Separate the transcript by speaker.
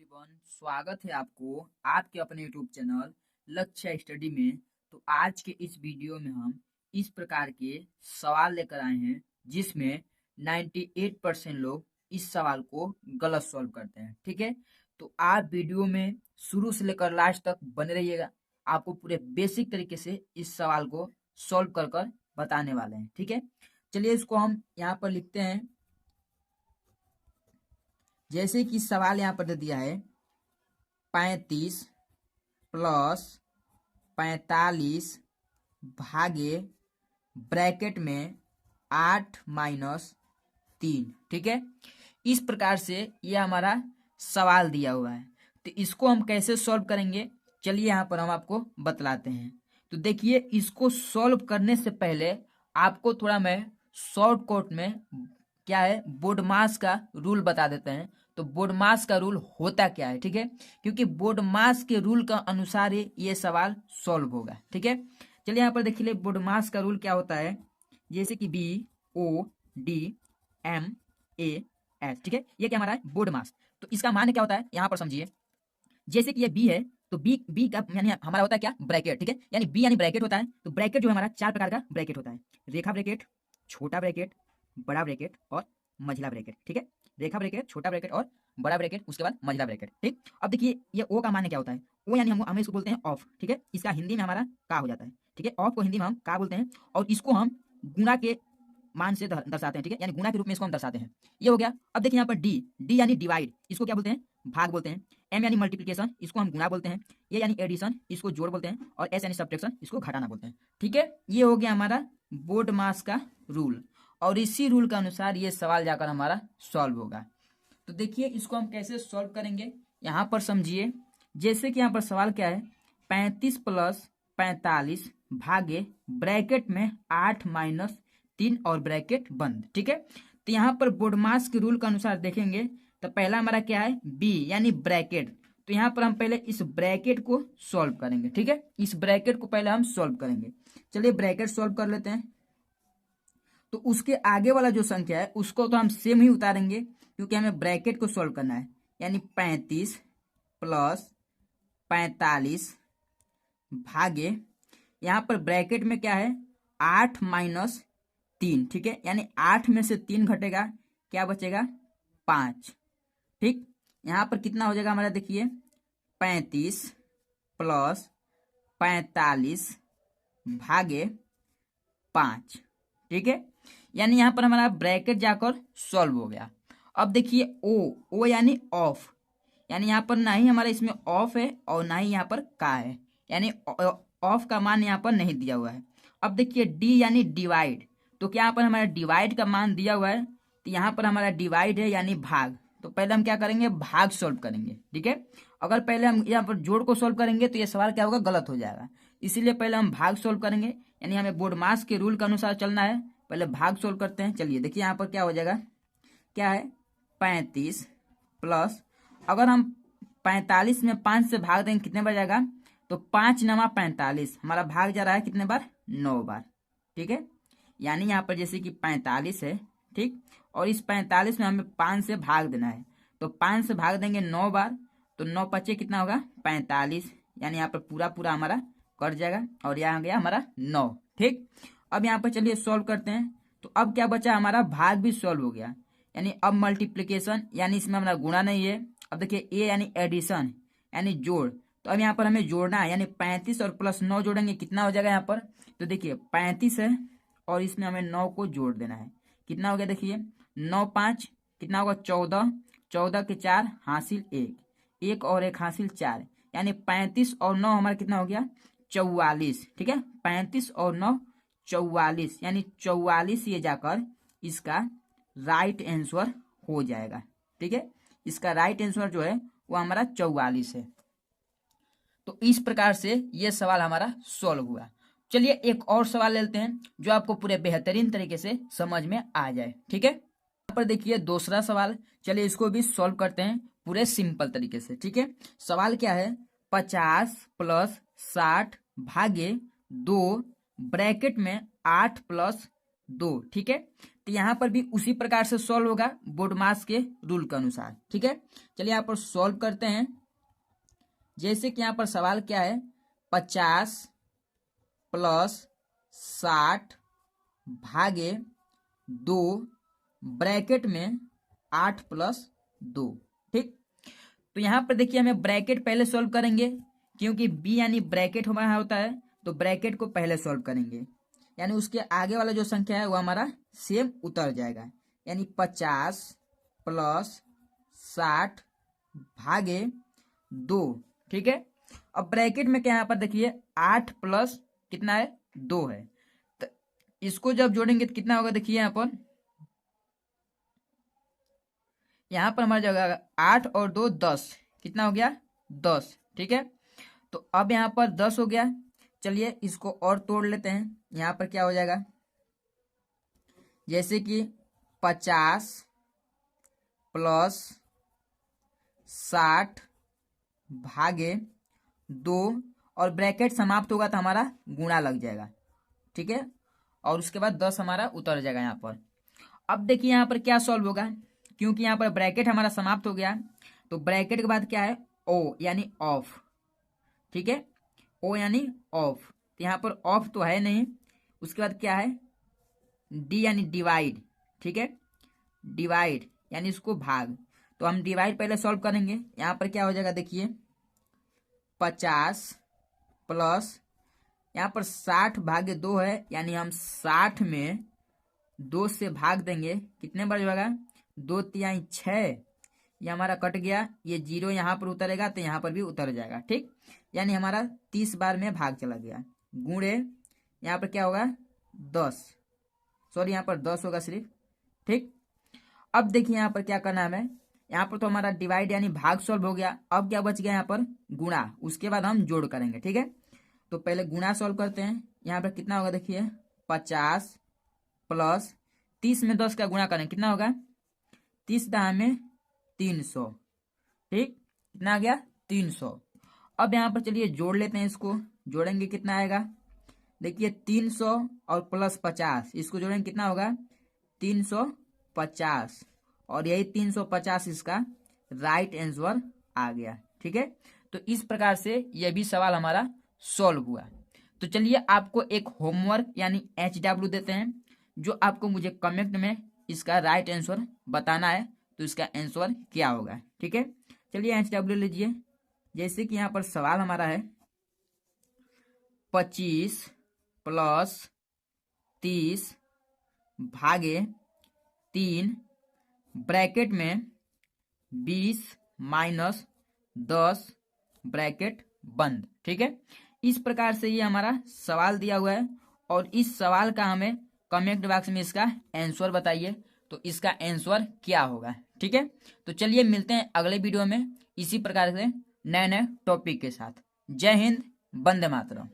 Speaker 1: Everyone, स्वागत है आपको आपके अपने यूट्यूब चैनल लक्ष्य स्टडी में। तो आज के इस वीडियो में हम इस प्रकार के सवाल लेकर आए हैं जिसमें 98% लोग इस सवाल को गलत सॉल्व करते हैं। ठीक है, तो आप वीडियो में शुरू से लेकर लास्ट तक बने रहिएगा। आपको पूरे बेसिक तरीके से इस सवाल को सॉल्व कर कर बताने वाले हैं। ठीक है, चलिए इसको हम यहाँ पर लिखते हैं। जैसे कि सवाल यहाँ पर दे दिया है 35 प्लस 45 भागे ब्रैकेट में 8 माइनस 3। ठीक है, इस प्रकार से ये हमारा सवाल दिया हुआ है। तो इसको हम कैसे सॉल्व करेंगे, चलिए यहाँ पर हम आपको बतलाते हैं। तो देखिए, इसको सॉल्व करने से पहले आपको थोड़ा मैं शॉर्टकट में क्या है बोडमास का रूल बता देते हैं। तो बोडमास का रूल होता क्या है, ठीक है, क्योंकि बोडमास के रूल का अनुसार ही ये सवाल सॉल्व होगा। ठीक है, चलिए यहाँ पर देखिए बोडमास का रूल क्या होता है। जैसे कि BODMAS, ठीक है, ये क्या हमारा है बोडमास। तो इसका मान क्या होता है यहाँ पर समझिए। जैसे कि ये बी है तो बी का यानी हमारा होता है क्या ब्रैकेट। ठीक है, यानी बी यानी ब्रैकेट होता है। तो ब्रैकेट जो है हमारा 4 प्रकार का ब्रैकेट होता है। रेखा ब्रैकेट, छोटा ब्रैकेट, बड़ा ब्रैकेट और मझला ब्रैकेट। ठीक है, रेखा ब्रैकेट, छोटा ब्रैकेट और बड़ा ब्रैकेट, उसके बाद मझला ब्रैकेट। ठीक, अब देखिए ये ओ का मान क्या होता है। ओ यानी हम इसको बोलते हैं ऑफ। ठीक है, इसका हिंदी में हमारा का हो जाता है। ठीक है, ऑफ को हिंदी में हम का बोलते हैं और इसको हम गुणा के मान से दर्शाते हैं। ठीक है, यानी गुणा के रूप में इसको हम दर्शाते हैं। ये हो गया। अब देखिए यहाँ पर डी यानी डिवाइड, इसको क्या बोलते हैं भाग बोलते हैं। एम यानी मल्टीप्लिकेशन, इसको हम गुणा बोलते हैं। ए यानी एडिशन, इसको जोड़ बोलते हैं। और एस यानी सब्ट्रैक्शन, इसको घटाना बोलते हैं। ठीक है, ये हो गया हमारा बोडमास का रूल और इसी रूल के अनुसार ये सवाल जाकर हमारा सॉल्व होगा। तो देखिए इसको हम कैसे सॉल्व करेंगे यहाँ पर समझिए। जैसे कि यहाँ पर सवाल क्या है 35 प्लस 45 भागे ब्रैकेट में 8 माइनस 3 और ब्रैकेट बंद। ठीक है, तो यहाँ पर बोडमास के रूल के अनुसार देखेंगे तो पहला हमारा क्या है बी यानी ब्रैकेट। तो यहाँ पर हम पहले इस ब्रैकेट को सॉल्व करेंगे। ठीक है, इस ब्रैकेट को पहले हम सॉल्व करेंगे। चलिए ब्रैकेट सॉल्व कर लेते हैं। तो उसके आगे वाला जो संख्या है उसको तो हम सेम ही उतारेंगे क्योंकि हमें ब्रैकेट को सॉल्व करना है। यानी 35 प्लस 45 भागे यहाँ पर ब्रैकेट में क्या है 8 माइनस 3। ठीक है, यानी 8 में से 3 घटेगा, क्या बचेगा 5। ठीक, यहाँ पर कितना हो जाएगा हमारा देखिए 35 प्लस 45 भागे 5। ठीक है, यानी यहाँ पर हमारा ब्रैकेट जाकर सॉल्व हो गया। अब देखिए ओ यानी ऑफ, यानी यहाँ पर ना ही हमारा इसमें ऑफ है और ना ही यहाँ पर का है, यानी ऑफ का मान यहाँ पर नहीं दिया हुआ है। अब देखिए डी यानी डिवाइड, तो क्या यहाँ पर हमारा डिवाइड का मान दिया हुआ है। तो यहाँ पर हमारा डिवाइड है यानी भाग। तो पहले हम क्या करेंगे भाग सॉल्व करेंगे। ठीक है, अगर पहले हम यहाँ पर जोड़ को सॉल्व करेंगे तो ये सवाल क्या होगा गलत हो जाएगा। इसीलिए पहले हम भाग सॉल्व करेंगे, यानी हमें बोडमास के रूल के अनुसार चलना है। पहले भाग सॉल्व करते हैं। चलिए देखिए यहाँ पर क्या हो जाएगा, क्या है 35 प्लस, अगर हम 45 में 5 से भाग देंगे कितने बार जाएगा, तो 5 नमा 45, हमारा भाग जा रहा है कितने बार 9 बार। ठीक है, यानी यहाँ पर जैसे कि 45 है, ठीक, और इस 45 में हमें 5 से भाग देना है। तो 5 से भाग देंगे 9 बार, तो 9 पचे कितना होगा 45, यानी यहाँ पर पूरा पूरा हमारा कट जाएगा और यहाँ गया हमारा 9। ठीक, अब यहाँ पर चलिए सॉल्व करते हैं। तो अब क्या बचा हमारा भाग भी सॉल्व हो गया, यानी अब मल्टीप्लीकेशन, यानी इसमें हमारा गुणा नहीं है। अब देखिए ए यानी एडिशन यानी जोड़, तो अब यहाँ पर हमें जोड़ना है, यानी 35 और प्लस 9 जोड़ेंगे कितना हो जाएगा यहाँ पर। तो देखिए 35 है और इसमें हमें 9 को जोड़ देना है। कितना हो गया देखिए 9 5 कितना होगा 14, 14 के 4 हासिल 1, 1 और 1 हासिल 4, यानी 35 और 9 हमारा कितना हो गया 44। ठीक है, 35 और 9 44, यानी 44 ये जाकर इसका राइट आंसर हो जाएगा। ठीक है, इसका राइट आंसर जो है वो हमारा 44 है। तो इस प्रकार से ये सवाल हमारा सॉल्व हुआ। चलिए एक और सवाल लेते हैं जो आपको पूरे बेहतरीन तरीके से समझ में आ जाए। ठीक है, यहाँ पर देखिए दूसरा सवाल, चलिए इसको भी सॉल्व करते हैं पूरे सिंपल तरीके से। ठीक है, सवाल क्या है 50 प्लस 60 भागे 2 ब्रैकेट में 8 प्लस 2। ठीक है, तो तो यहाँ पर भी उसी प्रकार से सॉल्व होगा बोडमास के रूल के अनुसार। ठीक है, चलिए यहाँ पर सॉल्व करते हैं। जैसे कि यहाँ पर सवाल क्या है, 50 + 60 भागे 2 ब्रैकेट में 8 + 2। ठीक, तो यहाँ पर देखिए हमें ब्रैकेट पहले सॉल्व करेंगे, क्योंकि बी यानी ब्रैकेट हमारा होता है, तो ब्रैकेट को पहले सॉल्व करेंगे, यानी उसके आगे वाला जो संख्या है वो हमारा सेम उतर जाएगा। यानी 50 + 60 भागे 2। ठीक है, अब ब्रैकेट में क्या यहाँ पर देखिए 8 + कितना है 2 है, तो इसको जब जोड़ेंगे तो कितना होगा, देखिए यहाँ पर हमारा जगह 8 और 2 10, कितना हो गया 10। ठीक है, तो अब यहाँ पर 10 हो गया। चलिए इसको और तोड़ लेते हैं। यहाँ पर क्या हो जाएगा, जैसे कि 50 + 60 भागे 2 और ब्रैकेट समाप्त होगा तो हमारा गुणा लग जाएगा। ठीक है, और उसके बाद 10 हमारा उतर जाएगा यहाँ पर। अब देखिए यहाँ पर क्या सॉल्व होगा, क्योंकि यहाँ पर ब्रैकेट हमारा समाप्त हो गया, तो ब्रैकेट के बाद क्या है ओ यानी ऑफ। ठीक है, ओ यानी ऑफ, तो यहाँ पर ऑफ तो है नहीं। उसके बाद क्या है डी यानी डिवाइड। ठीक है, डिवाइड यानी इसको भाग, तो हम डिवाइड पहले सॉल्व करेंगे। यहाँ पर क्या हो जाएगा देखिए 50 + यहाँ पर 60 भागे 2 है, यानी हम 60 में 2 से भाग देंगे, कितने बार जाएगा 2 × 6, ये हमारा कट गया, ये 0 यहाँ पर उतरेगा तो यहाँ पर भी उतर जाएगा। ठीक, यानी हमारा 30 बार में भाग चला गया, गुणे यहाँ पर क्या होगा 10, सॉरी यहाँ पर 10 होगा सिर्फ। ठीक, अब देखिए यहाँ पर क्या करना है हमें, यहाँ पर तो हमारा डिवाइड यानी भाग सॉल्व हो गया। अब क्या बच गया यहाँ पर गुणा, उसके बाद हम जोड़ करेंगे। ठीक है, तो पहले गुणा सॉल्व करते हैं। यहाँ पर कितना होगा देखिए 50 + 30 में 10 का गुणा करें, कितना होगा 30 में 300। ठीक, कितना आ गया 300। अब यहाँ पर चलिए जोड़ लेते हैं, इसको जोड़ेंगे कितना आएगा, देखिए 300 और प्लस 50, इसको जोड़ेंगे कितना होगा 350, और यही 350 इसका राइट आंसर आ गया। ठीक है, तो इस प्रकार से यह भी सवाल हमारा सॉल्व हुआ। तो चलिए आपको एक होमवर्क यानी HW देते हैं, जो आपको मुझे कमेंट में इसका राइट आंसर बताना है, तो इसका आंसर क्या होगा। ठीक है, चलिए HW लीजिए। जैसे कि यहाँ पर सवाल हमारा है 25 + 30 भागे 3 ब्रैकेट में 20 - 10 ब्रैकेट बंद। ठीक है, इस प्रकार से ये हमारा सवाल दिया हुआ है, और इस सवाल का हमें कमेंट बॉक्स में इसका आंसर बताइए, तो इसका आंसर क्या होगा। ठीक है, तो चलिए मिलते हैं अगले वीडियो में इसी प्रकार से नए नए टॉपिक के साथ। जय हिंद, वंदे मातरम।